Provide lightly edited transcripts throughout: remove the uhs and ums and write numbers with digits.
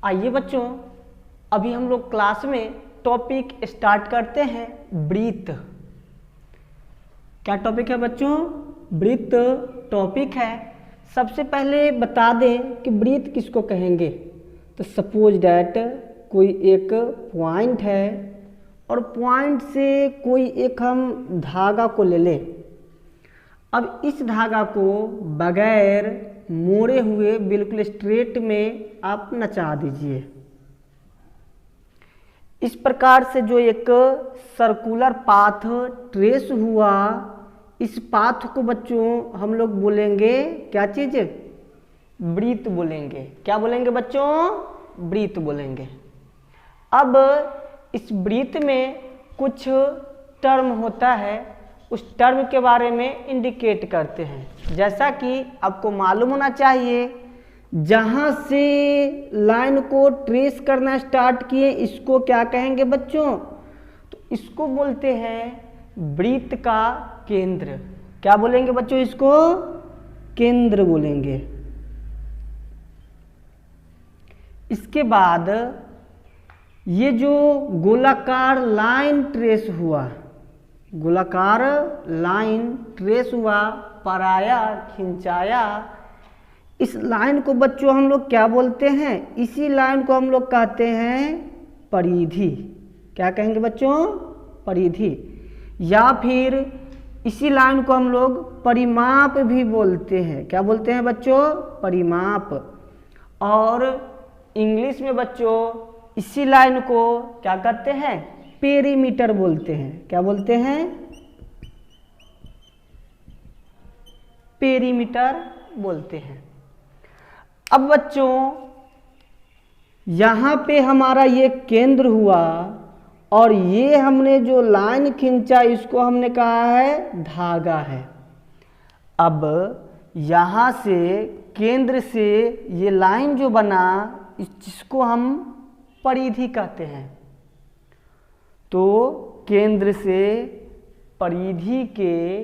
आइए बच्चों, अभी हम लोग क्लास में टॉपिक स्टार्ट करते हैं ब्रीथ। क्या टॉपिक है बच्चों? ब्रीथ टॉपिक है। सबसे पहले बता दें कि ब्रीथ किसको कहेंगे। तो सपोज डैट कोई एक पॉइंट है और पॉइंट से कोई एक हम धागा को ले लें। अब इस धागा को बगैर मोड़े हुए बिल्कुल स्ट्रेट में आप नचा दीजिए। इस प्रकार से जो एक सर्कुलर पाथ ट्रेस हुआ, इस पाथ को बच्चों हम लोग बोलेंगे क्या चीज? ब्रीथ बोलेंगे। क्या बोलेंगे बच्चों? ब्रीथ बोलेंगे। अब इस ब्रीथ में कुछ टर्म होता है, उस टर्म के बारे में इंडिकेट करते हैं। जैसा कि आपको मालूम होना चाहिए, जहाँ से लाइन को ट्रेस करना स्टार्ट किए इसको क्या कहेंगे बच्चों? तो इसको बोलते हैं ब्रीथ का केंद्र। क्या बोलेंगे बच्चों? इसको केंद्र बोलेंगे। इसके बाद ये जो गोलाकार लाइन ट्रेस हुआ, गोलाकार लाइन ट्रेस हुआ, पराया खिंचाया, इस लाइन को बच्चों हम लोग क्या बोलते हैं? इसी लाइन को हम लोग कहते हैं परिधि। क्या कहेंगे बच्चों? परिधि। या फिर इसी लाइन को हम लोग परिमाप भी बोलते हैं। क्या बोलते हैं बच्चों? परिमाप। और इंग्लिश में बच्चों इसी लाइन को क्या कहते हैं? पेरीमीटर बोलते हैं। क्या बोलते हैं? पेरीमीटर बोलते हैं। अब बच्चों यहाँ पे हमारा ये केंद्र हुआ और ये हमने जो लाइन खींचा इसको हमने कहा है धागा है। अब यहाँ से केंद्र से ये लाइन जो बना जिसको हम परिधि कहते हैं। तो केंद्र से परिधि के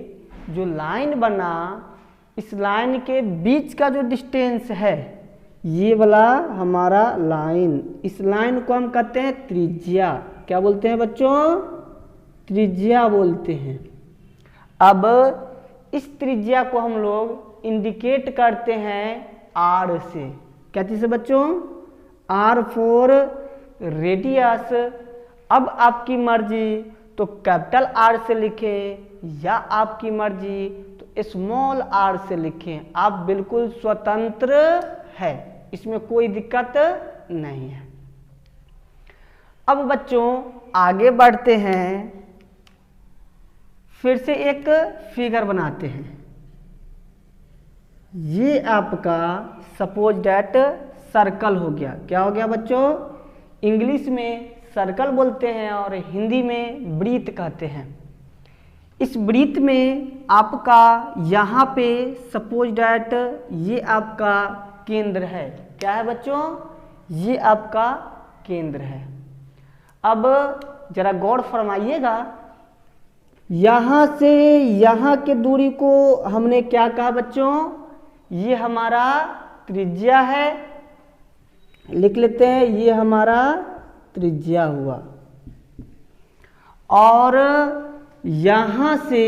जो लाइन बना, इस लाइन के बीच का जो डिस्टेंस है, ये वाला हमारा लाइन, इस लाइन को हम कहते हैं त्रिज्या। क्या बोलते हैं बच्चों? त्रिज्या बोलते हैं। अब इस त्रिज्या को हम लोग इंडिकेट करते हैं आर से। क्या चीज़ है बच्चों? R for radius. अब आपकी मर्जी तो कैपिटल आर से लिखें या आपकी मर्जी तो स्मॉल आर से लिखें। आप बिल्कुल स्वतंत्र है, इसमें कोई दिक्कत नहीं है। अब बच्चों आगे बढ़ते हैं, फिर से एक फिगर बनाते हैं। ये आपका सपोज डैट सर्कल हो गया। क्या हो गया बच्चों? इंग्लिश में सर्कल बोलते हैं और हिंदी में ब्रीथ कहते हैं। इस ब्रीथ में आपका यहाँ पे सपोज डैट ये आपका केंद्र है। क्या है बच्चों? ये आपका केंद्र है। अब जरा गौर फरमाइएगा, यहाँ से यहाँ के दूरी को हमने क्या कहा बच्चों? ये हमारा त्रिज्या है। लिख लेते हैं, ये हमारा त्रिज्या हुआ। और यहाँ से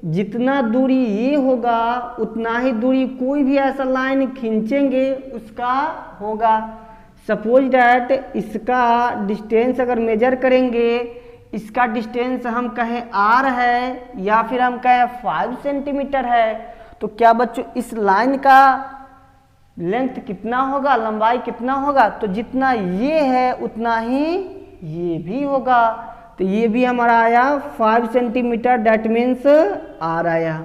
जितना दूरी ये होगा उतना ही दूरी कोई भी ऐसा लाइन खींचेंगे उसका होगा। सपोज डैट इसका डिस्टेंस अगर मेजर करेंगे, इसका डिस्टेंस हम कहें r है या फिर हम कहें 5 सेंटीमीटर है, तो क्या बच्चों इस लाइन का लेंथ कितना होगा, लंबाई कितना होगा? तो जितना ये है उतना ही ये भी होगा। तो ये भी हमारा आया 5 सेंटीमीटर, डैट मीन्स आर आया।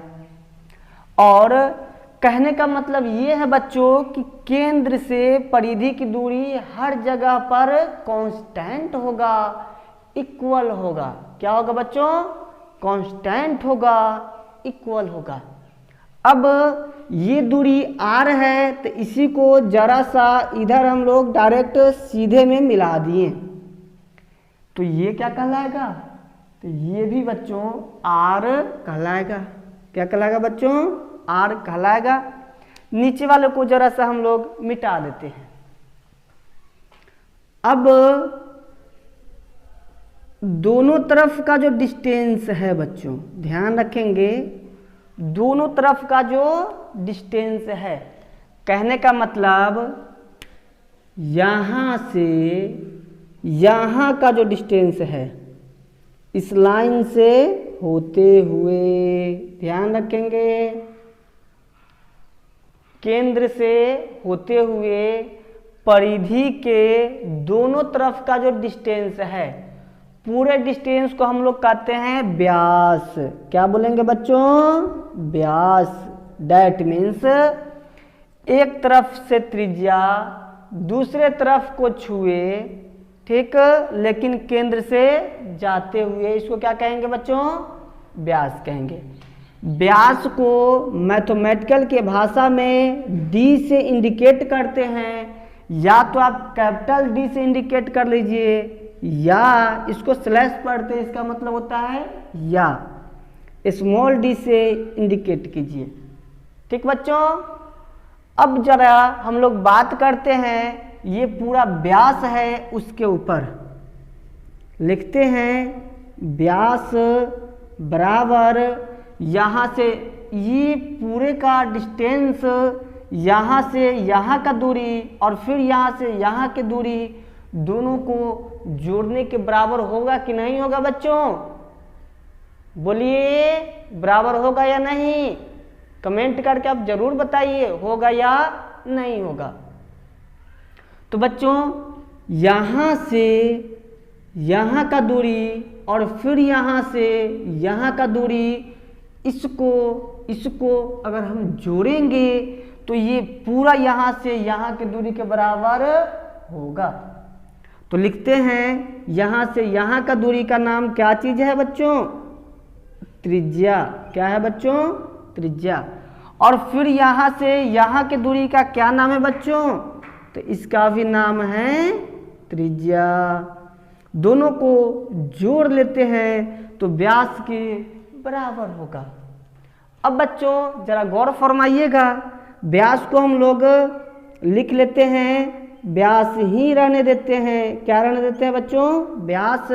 और कहने का मतलब ये है बच्चों कि केंद्र से परिधि की दूरी हर जगह पर कांस्टेंट होगा, इक्वल होगा। क्या होगा बच्चों? कांस्टेंट होगा, इक्वल होगा। अब ये दूरी r है तो इसी को जरा सा इधर हम लोग डायरेक्ट सीधे में मिला दिए तो ये क्या कहलाएगा? तो ये भी बच्चों r कहलाएगा। क्या कहलाएगा बच्चों? r कहलाएगा। नीचे वाले को जरा सा हम लोग मिटा देते हैं। अब दोनों तरफ का जो डिस्टेंस है बच्चों, ध्यान रखेंगे, दोनों तरफ का जो डिस्टेंस है, कहने का मतलब यहाँ से यहाँ का जो डिस्टेंस है इस लाइन से होते हुए, ध्यान रखेंगे, केंद्र से होते हुए परिधि के दोनों तरफ का जो डिस्टेंस है, पूरे डिस्टेंस को हम लोग कहते हैं व्यास। क्या बोलेंगे बच्चों? व्यास। दैट मीन्स एक तरफ से त्रिज्या दूसरे तरफ को छुए, ठीक, लेकिन केंद्र से जाते हुए, इसको क्या कहेंगे बच्चों? व्यास कहेंगे। व्यास को मैथमेटिकल के भाषा में डी से इंडिकेट करते हैं, या तो आप कैपिटल डी से इंडिकेट कर लीजिए या इसको स्लैश पढ़ते हैं, इसका मतलब होता है या, स्मॉल डी से इंडिकेट कीजिए। ठीक बच्चों, अब जरा हम लोग बात करते हैं, ये पूरा व्यास है, उसके ऊपर लिखते हैं व्यास बराबर यहाँ से ये पूरे का डिस्टेंस, यहाँ से यहाँ का दूरी और फिर यहाँ से यहाँ की दूरी, दोनों को जोड़ने के बराबर होगा कि नहीं होगा बच्चों? बोलिए, बराबर होगा या नहीं? कमेंट करके आप जरूर बताइए, होगा या नहीं होगा। तो बच्चों, यहाँ से यहाँ का दूरी और फिर यहाँ से यहाँ का दूरी, इसको अगर हम जोड़ेंगे तो ये पूरा यहाँ से यहाँ की दूरी के बराबर होगा। तो लिखते हैं यहाँ से यहाँ का दूरी का नाम क्या चीज़ है बच्चों? त्रिज्या। क्या है बच्चों? त्रिज्या। और फिर यहाँ से यहाँ की दूरी का क्या नाम है बच्चों? तो इसका भी नाम है त्रिज्या। दोनों को जोड़ लेते हैं तो व्यास के बराबर होगा। अब बच्चों जरा गौर फरमाइएगा, व्यास को हम लोग लिख लेते हैं, व्यास ही रहने देते हैं। क्या रहने देते हैं बच्चों? व्यास।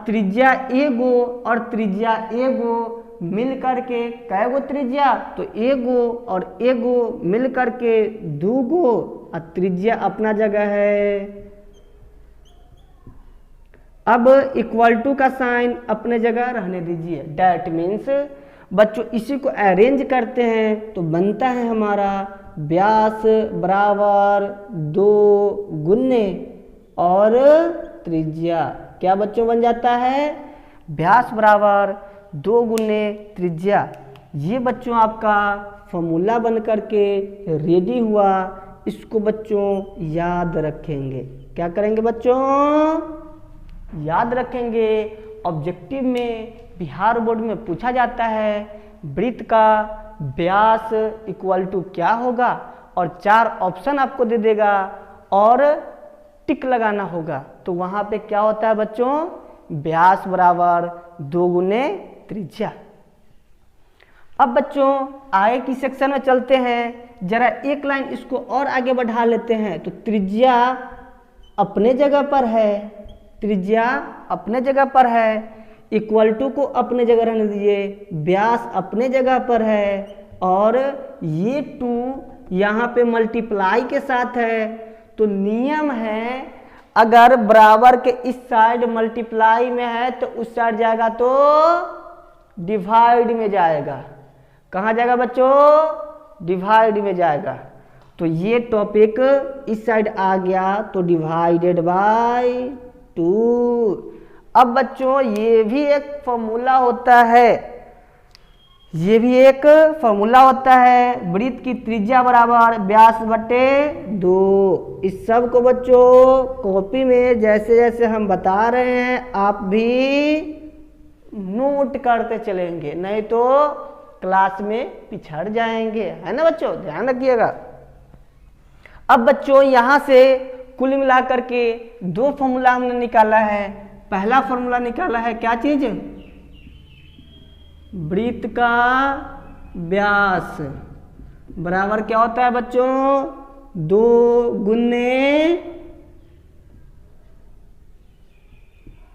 त्रिज्या एगो और त्रिज्या एगो मिल करके कै गो त्रिज्या? तो एगो और एगो मिल करके दूगो, और त्रिज्या अपना जगह है। अब इक्वल टू का साइन अपने जगह रहने दीजिए। डैट मीन्स बच्चों इसी को अरेंज करते हैं तो बनता है हमारा व्यास बराबर 2 गुने और त्रिज्या। क्या बच्चों बन जाता है? व्यास बराबर 2 गुने त्रिज्या। ये बच्चों आपका फॉर्मूला बन करके रेडी हुआ। इसको बच्चों याद रखेंगे। क्या करेंगे बच्चों? याद रखेंगे। ऑब्जेक्टिव में बिहार बोर्ड में पूछा जाता है वृत्त का व्यास इक्वल टू क्या होगा, और 4 ऑप्शन आपको दे देगा और टिक लगाना होगा। तो वहां पे क्या होता है बच्चों? व्यास बराबर 2 गुने त्रिज्या। अब बच्चों आगे की सेक्शन में चलते हैं। जरा एक लाइन इसको और आगे बढ़ा लेते हैं। तो त्रिज्या अपने जगह पर है, त्रिज्या अपने जगह पर है, इक्वल टू को अपने जगह रहने दीजिए, व्यास अपने जगह पर है, और ये 2 यहाँ पे मल्टीप्लाई के साथ है। तो नियम है अगर बराबर के इस साइड मल्टीप्लाई में है तो उस साइड जाएगा तो डिवाइड में जाएगा। कहाँ जाएगा बच्चों? डिवाइड में जाएगा। तो ये टॉपिक इस साइड आ गया तो डिवाइडेड बाय 2। अब बच्चों ये भी एक फॉर्मूला होता है, ये भी एक फॉर्मूला होता है, वृत्त की त्रिज्या बराबर व्यास बटे 2। इस सब को बच्चों कॉपी में जैसे जैसे हम बता रहे हैं आप भी नोट करते चलेंगे, नहीं तो क्लास में पिछड़ जाएंगे, है ना बच्चों? ध्यान रखिएगा। अब बच्चों यहाँ से कुल मिलाकर के 2 फॉर्मूला हमने निकाला है। पहला फॉर्मूला निकाला है क्या चीज? वृत्त का व्यास बराबर क्या होता है बच्चों? 2 गुने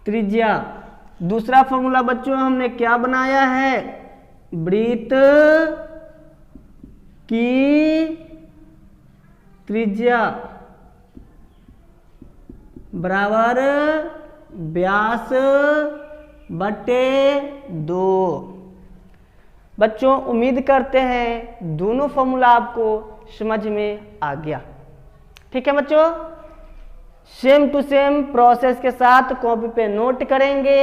त्रिज्या। दूसरा फॉर्मूला बच्चों हमने क्या बनाया है, वृत्त की त्रिज्या बराबर व्यास बटे 2। बच्चों उम्मीद करते हैं दोनों फॉर्मूला आपको समझ में आ गया। ठीक है बच्चों, सेम टू सेम प्रोसेस के साथ कॉपी पे नोट करेंगे,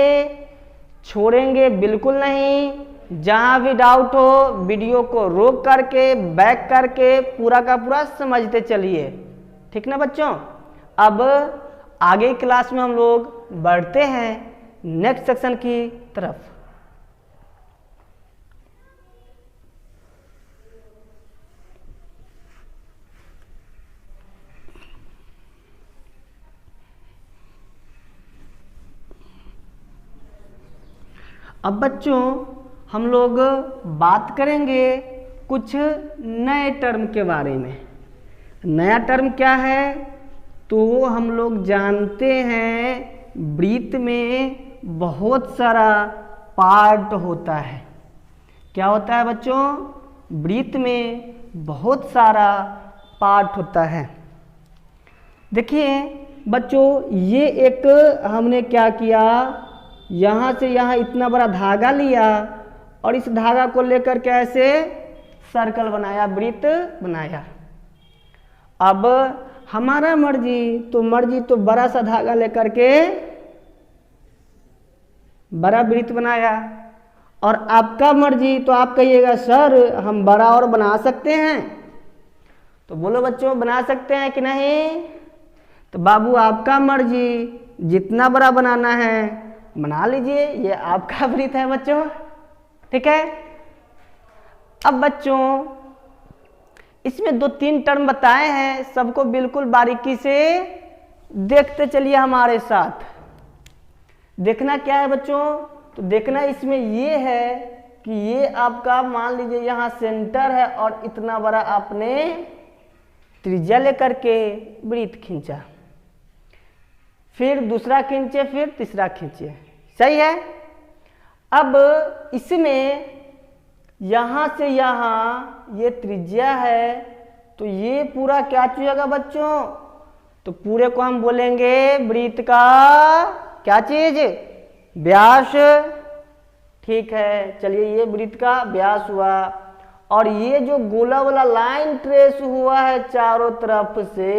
छोड़ेंगे बिल्कुल नहीं। जहां भी डाउट हो वीडियो को रोक करके बैक करके पूरा का पूरा समझते चलिए। ठीक ना बच्चों, अब आगे क्लास में हम लोग बढ़ते हैं नेक्स्ट सेक्शन की तरफ। अब बच्चों हम लोग बात करेंगे कुछ नए टर्म के बारे में। नया टर्म क्या है, तो हम लोग जानते हैं वृत्त में बहुत सारा पार्ट होता है। क्या होता है बच्चों, वृत्त में बहुत सारा पार्ट होता है। देखिए बच्चों, ये एक हमने क्या किया, यहाँ से यहाँ इतना बड़ा धागा लिया और इस धागा को लेकर के ऐसे सर्कल बनाया, वृत्त बनाया। अब हमारा मर्जी तो बड़ा सा धागा लेकर के बड़ा वृत्त बनाया, और आपका मर्जी तो आप कहिएगा सर हम बड़ा और बना सकते हैं, तो बोलो बच्चों बना सकते हैं कि नहीं। तो बाबू आपका मर्जी, जितना बड़ा बनाना है बना लीजिए, ये आपका वृत्त है बच्चों। ठीक है, अब बच्चों इसमें 2-3 टर्म बताए हैं, सबको बिल्कुल बारीकी से देखते चलिए हमारे साथ। देखना क्या है बच्चों, तो देखना इसमें ये है कि ये आपका मान लीजिए यहाँ सेंटर है और इतना बड़ा आपने त्रिज्या लेकर के वृत्त खींचा, फिर दूसरा खींचे, फिर तीसरा खींचे, सही है। अब इसमें यहाँ से यहाँ ये त्रिज्या है, तो ये पूरा क्या चुएगा बच्चों, तो पूरे को हम बोलेंगे वृत्त का क्या चीज, व्यास। ठीक है, चलिए ये वृत्त का व्यास हुआ। और ये जो गोला वाला लाइन ट्रेस हुआ है चारों तरफ से,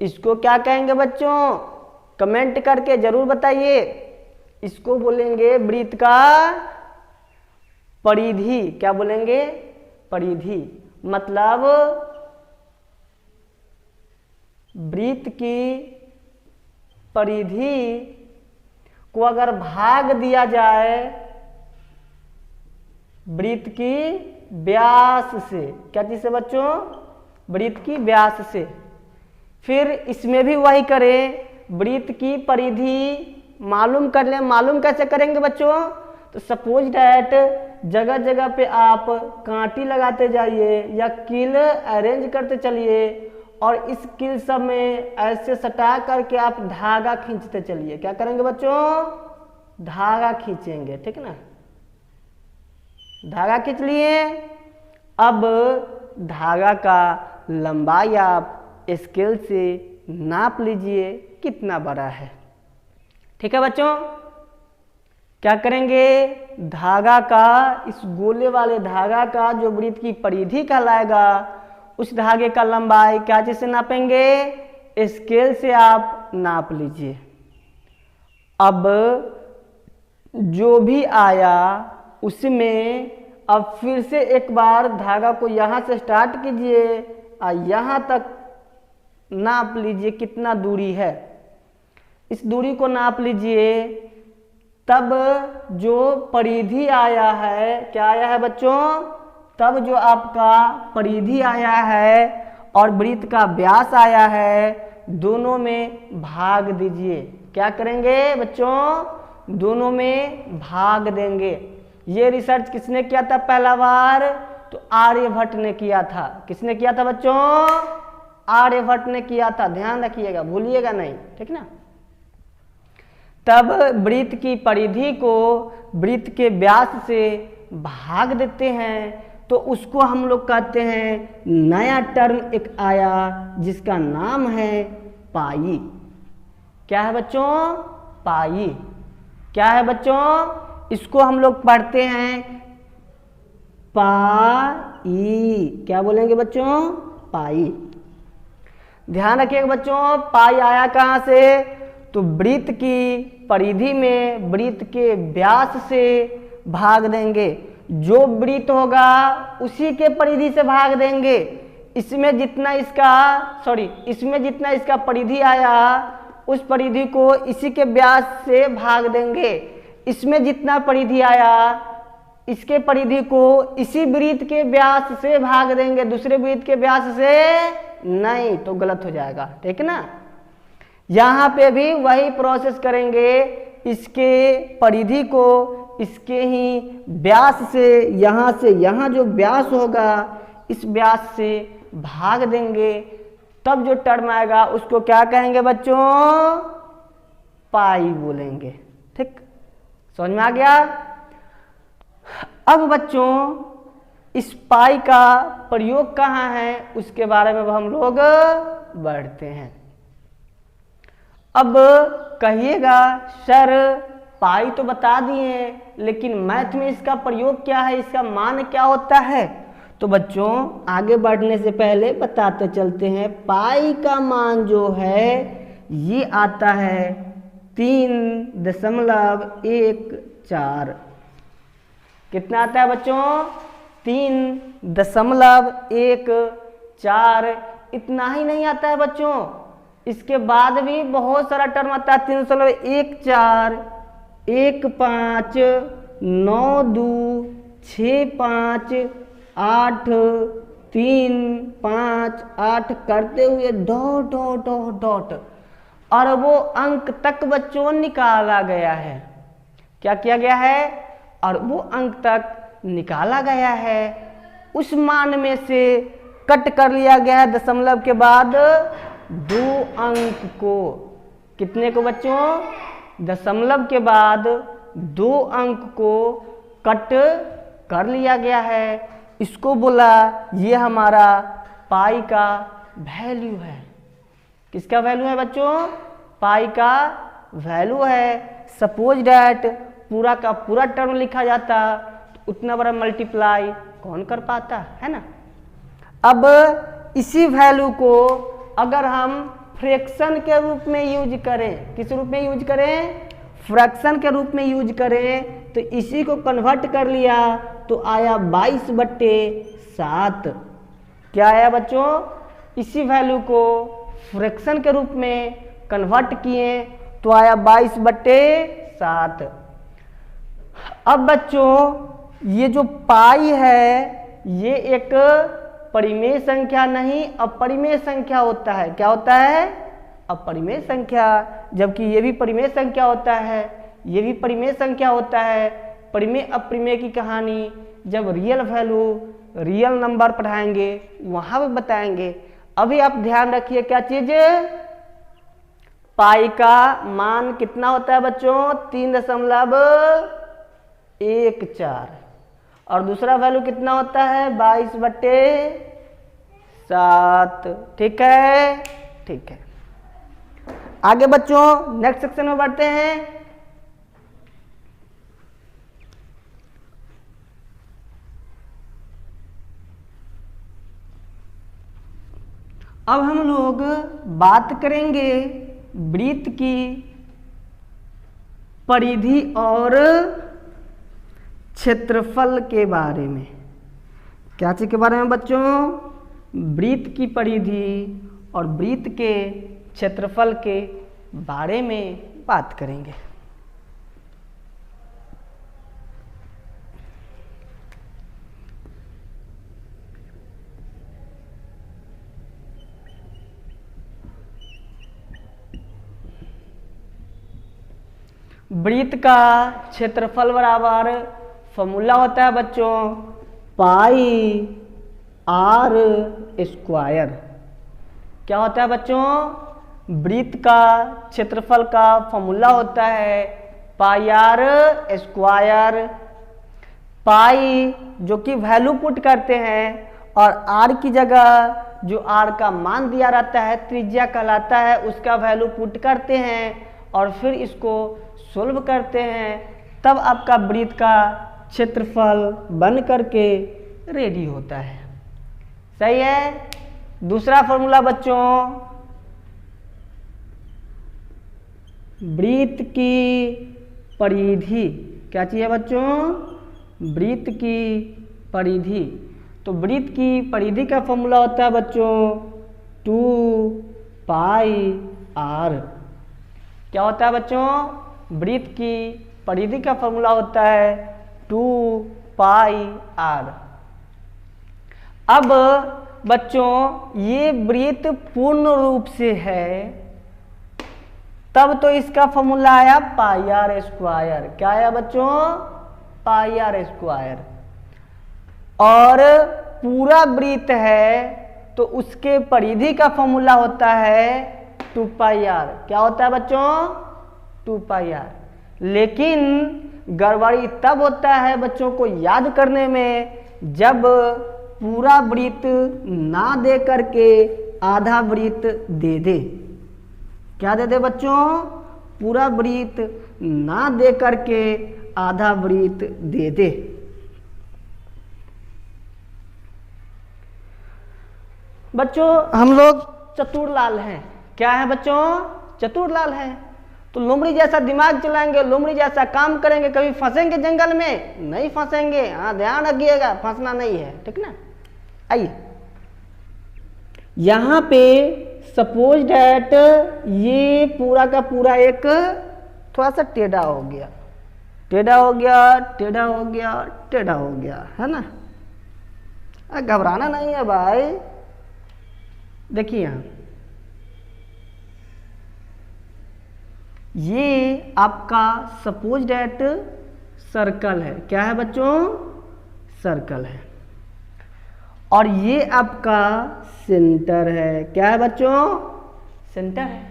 इसको क्या कहेंगे बच्चों, कमेंट करके जरूर बताइए। इसको बोलेंगे वृत्त का परिधि। क्या बोलेंगे, परिधि। मतलब वृत्त की परिधि को अगर भाग दिया जाए वृत्त की व्यास से, क्या चीज से बच्चों, वृत्त की व्यास से, फिर इसमें भी वही करें, वृत्त की परिधि मालूम कर लें। मालूम कैसे करेंगे बच्चों, तो सपोज डैट जगह जगह पे आप कांटी लगाते जाइए या कील अरेंज करते चलिए, और इस कील सब में ऐसे सटा करके आप धागा खींचते चलिए। क्या करेंगे बच्चों, धागा खींचेंगे। ठीक ना, धागा खींच लिए। अब धागा का लंबाई आप स्केल से नाप लीजिए कितना बड़ा है। ठीक है बच्चों, क्या करेंगे, धागा का, इस गोले वाले धागा का जो वृत्त की परिधि कहलाएगा, उस धागे का लंबाई क्या चीज से नापेंगे, स्केल से आप नाप लीजिए। अब जो भी आया उसमें अब फिर से एक बार धागा को यहाँ से स्टार्ट कीजिए और यहाँ तक नाप लीजिए कितना दूरी है। इस दूरी को नाप लीजिए, तब जो परिधि आया है, क्या आया है बच्चों, तब जो आपका परिधि आया है और वृत्त का व्यास आया है, दोनों में भाग दीजिए। क्या करेंगे बच्चों, दोनों में भाग देंगे। ये रिसर्च किसने किया था पहला बार, तो आर्यभट्ट ने किया था। किसने किया था बच्चों, आर्यभट्ट ने किया था, ध्यान रखिएगा, भूलिएगा नहीं। ठीक ना, तब वृत्त की परिधि को वृत्त के व्यास से भाग देते हैं तो उसको हम लोग कहते हैं, नया टर्म एक आया जिसका नाम है पाई। क्या है बच्चों? पाई। क्या है बच्चों? इसको हम लोग पढ़ते हैं पाई। क्या बोलेंगे बच्चों? पाई। ध्यान रखिएगा बच्चों, पाई आया कहाँ से? तो वृत्त की परिधि में वृत्त के व्यास से भाग देंगे। जो वृत्त होगा उसी के परिधि से भाग देंगे। इसमें जितना इसका परिधि आया उस परिधि को इसी के व्यास से भाग देंगे। इसमें जितना परिधि आया इसके परिधि को इसी वृत्त के व्यास से भाग देंगे, दूसरे वृत्त के व्यास से नहीं, तो गलत हो जाएगा। ठीक है ना? यहाँ पे भी वही प्रोसेस करेंगे, इसके परिधि को इसके ही व्यास से यहाँ जो व्यास होगा इस व्यास से भाग देंगे, तब जो टर्म आएगा उसको क्या कहेंगे बच्चों? पाई बोलेंगे। ठीक, समझ में आ गया? अब बच्चों इस पाई का प्रयोग कहाँ है उसके बारे में हम लोग बढ़ते हैं। अब कहिएगा सर पाई तो बता दिए, लेकिन मैथ में इसका प्रयोग क्या है, इसका मान क्या होता है? तो बच्चों आगे बढ़ने से पहले बताते चलते हैं। पाई का मान जो है ये आता है 3.14। कितना आता है बच्चों? 3.14। इतना ही नहीं आता है बच्चों, इसके बाद भी बहुत सारा टर्म आता है। 3.14, 1.5, 9.2, 6.5, 8, 3.5, 8 करते हुए डॉट डॉट डॉट डॉट और वो अंक तक बच्चों निकाला गया है। क्या किया गया है? और वो अंक तक निकाला गया है। उस मान में से कट कर लिया गया है दशमलव के बाद 2 अंक को। कितने को बच्चों? दशमलव के बाद 2 अंक को कट कर लिया गया है। इसको बोला ये हमारा पाई का वैल्यू है। किसका वैल्यू है बच्चों? पाई का वैल्यू है। सपोज डैट पूरा का पूरा टर्म लिखा जाता तो उतना बड़ा मल्टीप्लाई कौन कर पाता है ना? अब इसी वैल्यू को अगर हम फ्रैक्शन के रूप में यूज करें, किस रूप में यूज करें? फ्रैक्शन के रूप में यूज करें तो इसी को कन्वर्ट कर लिया तो आया 22/7। क्या आया बच्चों? इसी वैल्यू को फ्रैक्शन के रूप में कन्वर्ट किए तो आया 22/7। अब बच्चों ये जो पाई है ये एक परिमेय संख्या नहीं अपरिमेय संख्या होता है। क्या होता है? अपरिमेय संख्या। जबकि ये भी परिमेय संख्या होता है, ये भी परिमेय संख्या होता है। परिमेय अपरिमेय की कहानी जब रियल वैल्यू रियल नंबर पढ़ाएंगे वहां पे बताएंगे। अभी आप ध्यान रखिए क्या चीज? पाई का मान कितना होता है बच्चों? 3.14 और दूसरा वैल्यू कितना होता है? 22/7। ठीक है? ठीक है। आगे बच्चों नेक्स्ट सेक्शन में बढ़ते हैं। अब हम लोग बात करेंगे वृत्त की परिधि और क्षेत्रफल के बारे में। क्या चीज के बारे में बच्चों? वृत्त की परिधि और वृत्त के क्षेत्रफल के बारे में बात करेंगे। वृत्त का क्षेत्रफल बराबर फॉर्मूला होता है बच्चों पाई r²। क्या होता है बच्चों? वृत्त का क्षेत्रफल का फॉर्मूला होता है पाई आर स्क्वायर। पाई जो कि वैल्यू पुट करते हैं और आर की जगह जो आर का मान दिया रहता है त्रिज्या कहलाता है उसका वैल्यू पुट करते हैं और फिर इसको सोल्व करते हैं, तब आपका वृत्त का क्षेत्रफल बन करके रेडी होता है। सही है। दूसरा फॉर्मूला बच्चों, वृत्त की परिधि। क्या चाहिए बच्चों? वृत्त की परिधि। तो वृत्त की परिधि का फॉर्मूला होता है बच्चों 2 पाई आर। क्या होता है बच्चों? वृत्त की परिधि का फॉर्मूला होता है 2 पाई आर। अब बच्चों ये वृत्त पूर्ण रूप से है तब तो इसका फॉर्मूला आया पाई आर स्क्वायर। क्या आया बच्चों? पाई आर स्क्वायर। और पूरा वृत्त है तो उसके परिधि का फॉर्मूला होता है 2 पाई आर। क्या होता है बच्चों? 2 पाई आर। लेकिन गड़बड़ी तब होता है बच्चों को याद करने में जब पूरा वृत्त ना दे करके आधा वृत्त दे दे। क्या दे दे बच्चों? पूरा वृत्त ना दे करके आधा वृत्त दे दे। बच्चों हम लोग चतुरलाल हैं। क्या है बच्चों? चतुरलाल हैं। तो लोमड़ी जैसा दिमाग चलाएंगे, लोमड़ी जैसा काम करेंगे, कभी फंसेंगे जंगल में? नहीं फंसेंगे। हाँ ध्यान रखिएगा, फंसना नहीं है, ठीक ना। आइए यहाँ पे सपोज डैट ये पूरा का पूरा एक थोड़ा सा टेढ़ा हो गया, टेढ़ा हो गया, टेढ़ा हो गया, टेढ़ा हो गया, है ना। घबराना नहीं है भाई। देखिए यहाँ ये आपका सपोज डैट सर्कल है। क्या है बच्चों? सर्कल है। और ये आपका सेंटर है। क्या है बच्चों? सेंटर है।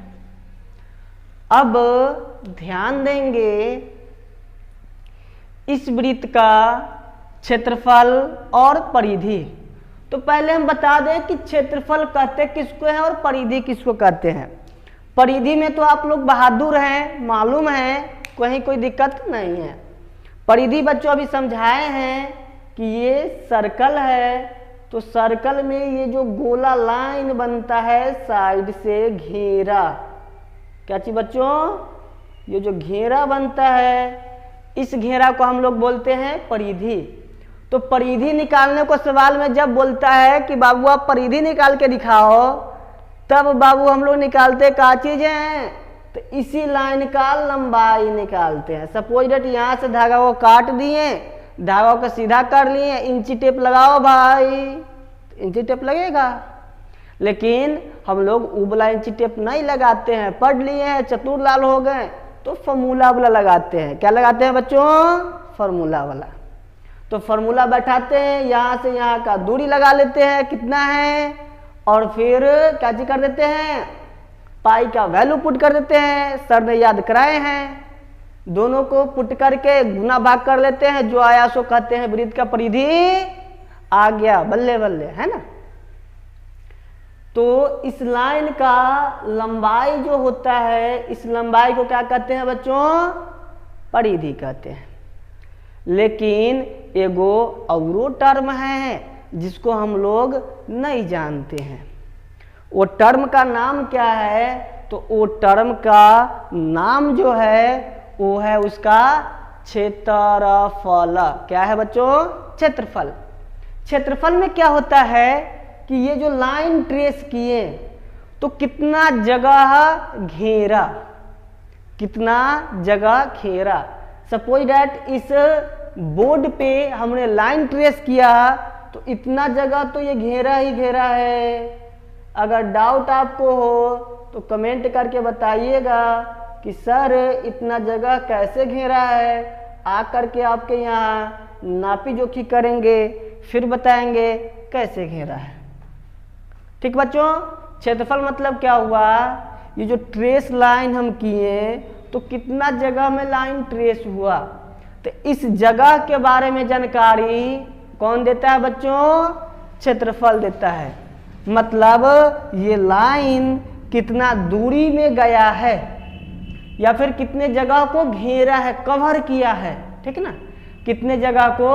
अब ध्यान देंगे इस वृत्त का क्षेत्रफल और परिधि। तो पहले हम बता दें कि क्षेत्रफल कहते किसको हैं और परिधि किसको कहते हैं। परिधि में तो आप लोग बहादुर हैं, मालूम है, कहीं कोई दिक्कत नहीं है। परिधि बच्चों अभी समझाए हैं कि ये सर्कल है, तो सर्कल में ये जो गोला लाइन बनता है साइड से घेरा। क्या चीज बच्चों? ये जो घेरा बनता है इस घेरा को हम लोग बोलते हैं परिधि। तो परिधि निकालने को सवाल में जब बोलता है कि बाबू आप परिधि निकाल के दिखाओ, तब बाबू हम लोग निकालते क्या चीज है? तो इसी लाइन का लंबाई निकालते हैं। सपोज डेट यहाँ से धागा को काट दिए, धागा को सीधा कर लिए, इंची टेप लगाओ भाई, इंची टेप लगेगा। लेकिन हम लोग उबला इंची टेप नहीं लगाते हैं, पढ़ लिए हैं, चतुरलाल हो गए, तो फॉर्मूला वाला लगाते हैं। क्या लगाते हैं बच्चों? फॉर्मूला वाला। तो फॉर्मूला बैठाते हैं, यहाँ से यहाँ का दूरी लगा लेते हैं कितना है, और फिर क्या चीज कर देते हैं? पाई का वैल्यू पुट कर देते हैं। सर ने याद कराए हैं। दोनों को पुट करके गुना भाग कर लेते हैं, जो आया सो कहते हैं वृत्त का परिधि आ गया। बल्ले बल्ले, है ना। तो इस लाइन का लंबाई जो होता है, इस लंबाई को क्या कहते हैं बच्चों? परिधि कहते हैं। लेकिन एगो औरो टर्म है जिसको हम लोग नहीं जानते हैं। वो टर्म का नाम क्या है? तो वो टर्म का नाम जो है वो है उसका क्षेत्रफल। क्या है बच्चों? क्षेत्रफल। क्षेत्रफल में क्या होता है कि ये जो लाइन ट्रेस किए तो कितना जगह घेरा, कितना जगह घेरा। सपोज डैट इस बोर्ड पे हमने लाइन ट्रेस किया तो इतना जगह तो ये घेरा ही घेरा है। अगर डाउट आपको हो तो कमेंट करके बताइएगा कि सर इतना जगह कैसे घेरा है। आ करके आपके यहाँ नापी जोखी करेंगे, फिर बताएंगे कैसे घेरा है। ठीक बच्चों, क्षेत्रफल मतलब क्या हुआ? ये जो ट्रेस लाइन हम किए तो कितना जगह में लाइन ट्रेस हुआ, तो इस जगह के बारे में जानकारी कौन देता है बच्चों? क्षेत्रफल देता है। मतलब ये लाइन कितना दूरी में गया है या फिर कितने जगह को घेरा है, कवर किया है, ठीक है ना, कितने जगह को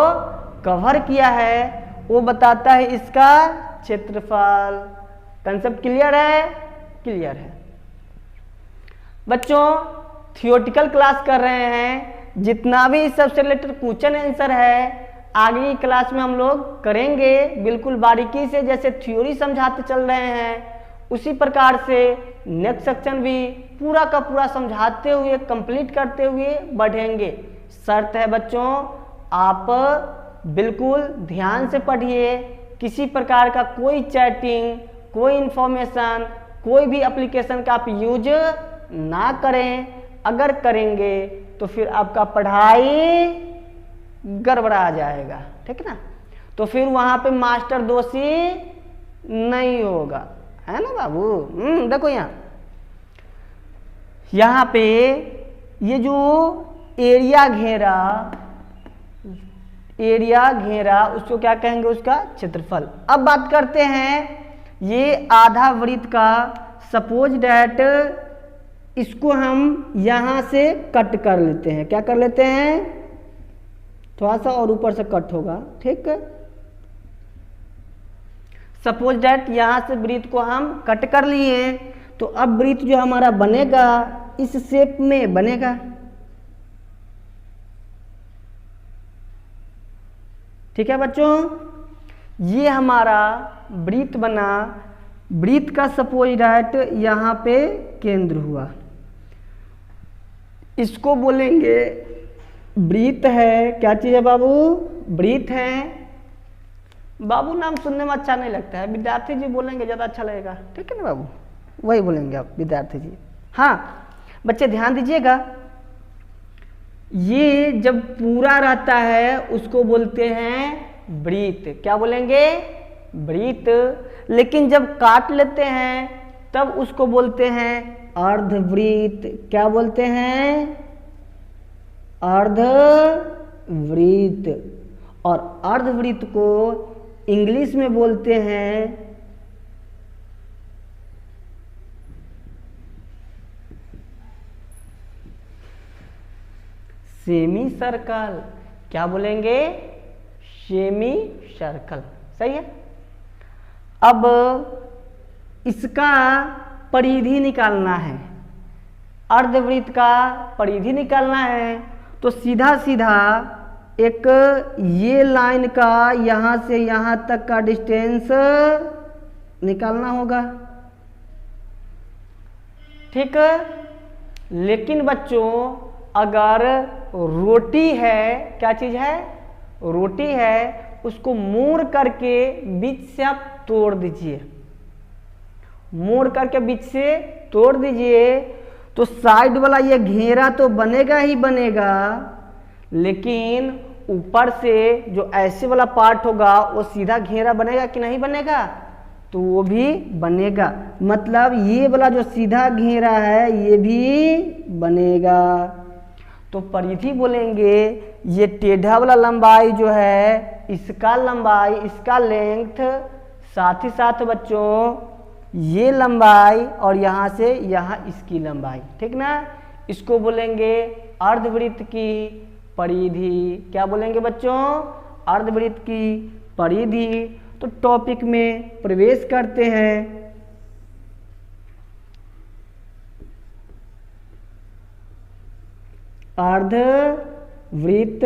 कवर किया है वो बताता है इसका क्षेत्रफल। कंसेप्ट क्लियर है? क्लियर है बच्चों। थियोरेटिकल क्लास कर रहे हैं, जितना भी इस सबसे रिलेटेड क्वेश्चन आंसर है आगे की क्लास में हम लोग करेंगे बिल्कुल बारीकी से, जैसे थ्योरी समझाते चल रहे हैं उसी प्रकार से नेक्स्ट सेक्शन भी पूरा का पूरा समझाते हुए कंप्लीट करते हुए बढ़ेंगे। शर्त है बच्चों आप बिल्कुल ध्यान से पढ़िए, किसी प्रकार का कोई चैटिंग, कोई इंफॉर्मेशन, कोई भी एप्लीकेशन का आप यूज ना करें। अगर करेंगे तो फिर आपका पढ़ाई गड़बड़ा जाएगा, ठीक है ना, तो फिर वहां पे मास्टर दोषी नहीं होगा, है ना बाबू। देखो यहाँ पे ये जो एरिया घेरा उसको क्या कहेंगे? उसका क्षेत्रफल। अब बात करते हैं ये आधा वृत्त का, सपोज डैट इसको हम यहां से कट कर लेते हैं। क्या कर लेते हैं? थोड़ा सा और ऊपर से कट होगा, ठीक है। सपोज डैट यहां से वृत्त को हम कट कर लिए, तो अब वृत्त जो हमारा बनेगा इस शेप में बनेगा, ठीक है बच्चों। ये हमारा वृत्त बना, वृत्त का सपोज डैट यहाँ पे केंद्र हुआ, इसको बोलेंगे वृत्त है। क्या चीज है बाबू? वृत्त है। बाबू नाम सुनने में अच्छा नहीं लगता है, विद्यार्थी जी बोलेंगे ज़्यादा अच्छा लगेगा, ठीक है ना बाबू, वही बोलेंगे आप विद्यार्थी जी। हाँ बच्चे ध्यान दीजिएगा, ये जब पूरा रहता है उसको बोलते हैं वृत्त। क्या बोलेंगे? वृत्त। लेकिन जब काट लेते हैं तब उसको बोलते हैं अर्धवृत्त। क्या बोलते हैं? अर्धवृत्त। और अर्धवृत्त को इंग्लिश में बोलते हैं सेमी सर्कल। क्या बोलेंगे? सेमी सर्कल, सही है। अब इसका परिधि निकालना है, अर्धवृत्त का परिधि निकालना है, तो सीधा सीधा एक ये लाइन का यहाँ से यहाँ तक का डिस्टेंस निकालना होगा, ठीक है। लेकिन बच्चों अगर रोटी है, क्या चीज है? रोटी है, उसको मोड़ करके बीच से आप तोड़ दीजिए, मोड़ करके बीच से तोड़ दीजिए, तो साइड वाला ये घेरा तो बनेगा ही बनेगा, लेकिन ऊपर से जो ऐसे वाला पार्ट होगा वो सीधा घेरा बनेगा कि नहीं बनेगा? तो वो भी बनेगा। मतलब ये वाला जो सीधा घेरा है ये भी बनेगा। तो परिधि बोलेंगे ये टेढ़ा वाला लंबाई जो है, इसका लंबाई, इसका लेंथ, साथ ही साथ बच्चों ये लंबाई और यहाँ से यहाँ इसकी लंबाई, ठीक ना, इसको बोलेंगे अर्धवृत्त की परिधि। क्या बोलेंगे बच्चों? अर्धवृत्त की परिधि। तो टॉपिक में प्रवेश करते हैं। अर्धवृत्त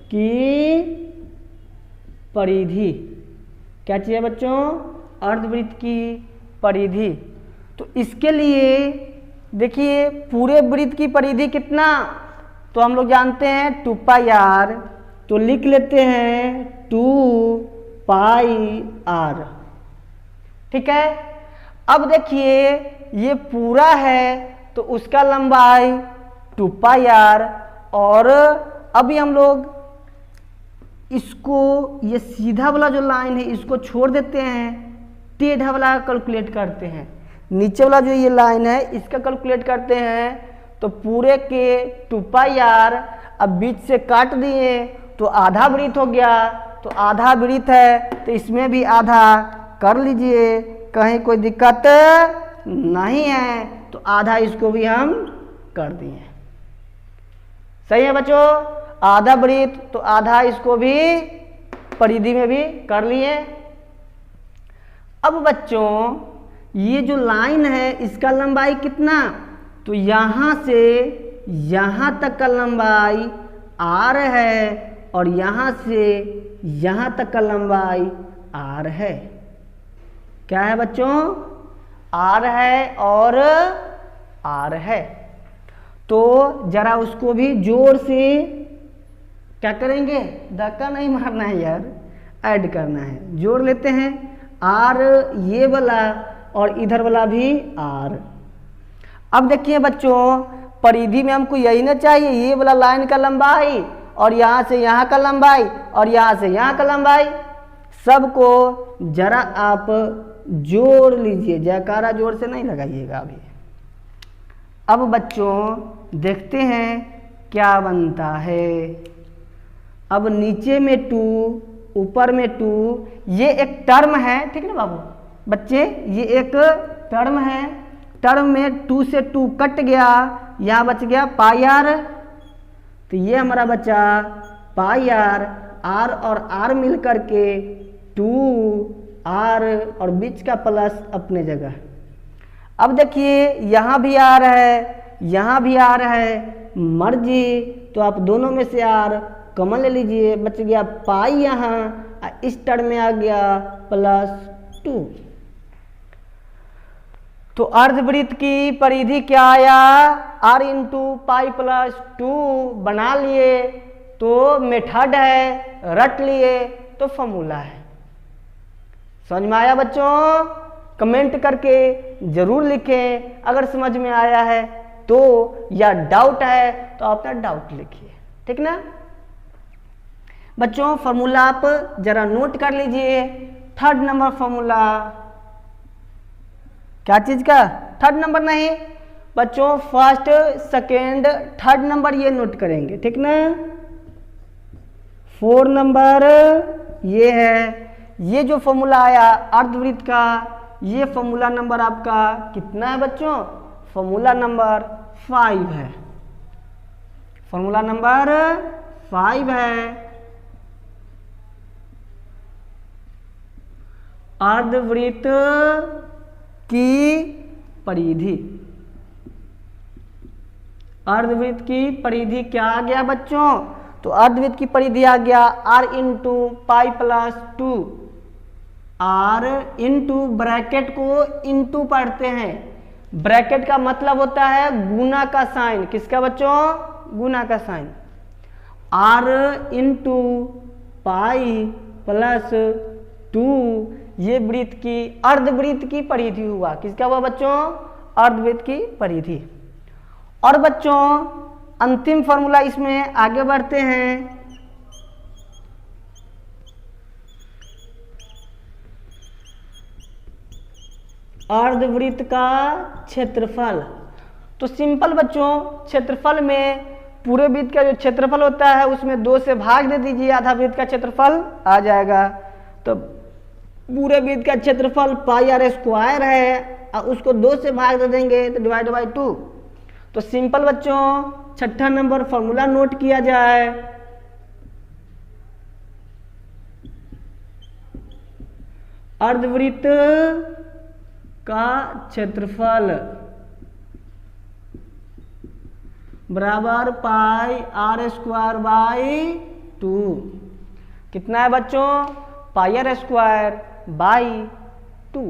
की परिधि क्या चाहिए बच्चों? अर्धवृत्त की परिधि। तो इसके लिए देखिए पूरे वृत्त की परिधि कितना, तो हम लोग जानते हैं 2 पाई आर, तो लिख लेते हैं 2 पाई आर, ठीक है। अब देखिए ये पूरा है तो उसका लंबाई 2 पाई आर, और अभी हम लोग इसको, ये सीधा वाला जो लाइन है इसको छोड़ देते हैं, टेढ़ा वाला कैलकुलेट करते हैं। नीचे वाला जो ये लाइन है इसका कैलकुलेट करते हैं तो पूरे के 2 पाई आर, अब बीच से काट दिए तो आधा वृत्त हो गया, तो आधा वृत्त है तो इसमें भी आधा कर लीजिए, कहीं कोई दिक्कत नहीं है, तो आधा इसको भी हम कर दिए। सही है बच्चों, आधा वृत्त तो आधा इसको भी परिधि में भी कर लिए। अब बच्चों ये जो लाइन है इसका लंबाई कितना, तो यहाँ से यहाँ तक का लंबाई r है और यहाँ से यहाँ तक का लंबाई r है। क्या है बच्चों, r है और r है। तो जरा उसको भी जोर से क्या करेंगे, धक्का नहीं मारना है यार, ऐड करना है। जोड़ लेते हैं r ये वाला और इधर वाला भी r। अब देखिए बच्चों परिधि में हमको यही ना चाहिए, ये वाला लाइन का लंबाई और यहाँ से यहाँ का लंबाई और यहाँ से यहाँ का लंबाई, सबको जरा आप जोड़ लीजिए, जयकारा जोर से नहीं लगाइएगा अभी। अब बच्चों देखते हैं क्या बनता है। अब नीचे में 2 ऊपर में 2, ये एक टर्म है, ठीक है ना बाबू बच्चे, ये एक टर्म है। टर्म में 2 से 2 कट गया, यहाँ बच गया पाई आर, तो ये हमारा बचा पाई आर, आर और आर मिल करके 2 आर और बीच का प्लस अपने जगह। अब देखिए यहाँ भी आर है, यहाँ भी आर है, मर्जी तो आप दोनों में से आर कॉमन ले लीजिए, बच गया पाई यहाँ, इस टर्म में आ गया +2। तो अर्धवृत्त की परिधि क्या आया, r इंटू पाई +2 बना लिए, तो मेथड है, रट लिए तो फॉर्मूला है। समझ में आया बच्चों, कमेंट करके जरूर लिखें अगर समझ में आया है तो, या डाउट है तो अपना डाउट लिखिए, ठीक ना बच्चों। फॉर्मूला आप जरा नोट कर लीजिए। 3rd नंबर फॉर्मूला, क्या चीज का, 3rd नंबर नहीं बच्चों, 1st 2nd 3rd नंबर ये नोट करेंगे, ठीक ना। 4 नंबर ये है, ये जो फॉर्मूला आया अर्धवृत्त का, ये फॉर्मूला नंबर आपका कितना है बच्चों, फॉर्मूला नंबर 5 है, फॉर्मूला नंबर 5 है। अर्धवृत्त की परिधि, अर्धवृत्त की परिधि क्या आ गया बच्चों, तो अर्धवृत्त की परिधि आ गया r into pi +2, r into bracket को इंटू पढ़ते हैं, ब्रैकेट का मतलब होता है गुना का साइन, किसका बच्चों, गुना का साइन, r इंटू पाई +2, ये वृत्त की अर्धवृत्त की परिधि हुआ, किसका हुआ बच्चों, अर्धवृत्त की परिधि। और बच्चों अंतिम फॉर्मूला इसमें आगे बढ़ते हैं। अर्धवृत्त का क्षेत्रफल, तो सिंपल बच्चों, क्षेत्रफल में पूरे वृत्त का जो क्षेत्रफल होता है उसमें 2 से भाग दे दीजिए, आधा वृत्त का क्षेत्रफल आ जाएगा। तो पूरे वृत्त का क्षेत्रफल पाई r स्क्वायर है, उसको 2 से भाग दे देंगे तो डिवाइड बाई 2। तो सिंपल बच्चों 6ठा नंबर फॉर्मूला नोट किया जाए। अर्धवृत्त का क्षेत्रफल बराबर पाई r स्क्वायर बाई 2, कितना है बच्चों, पाई r स्क्वायर बाई 2।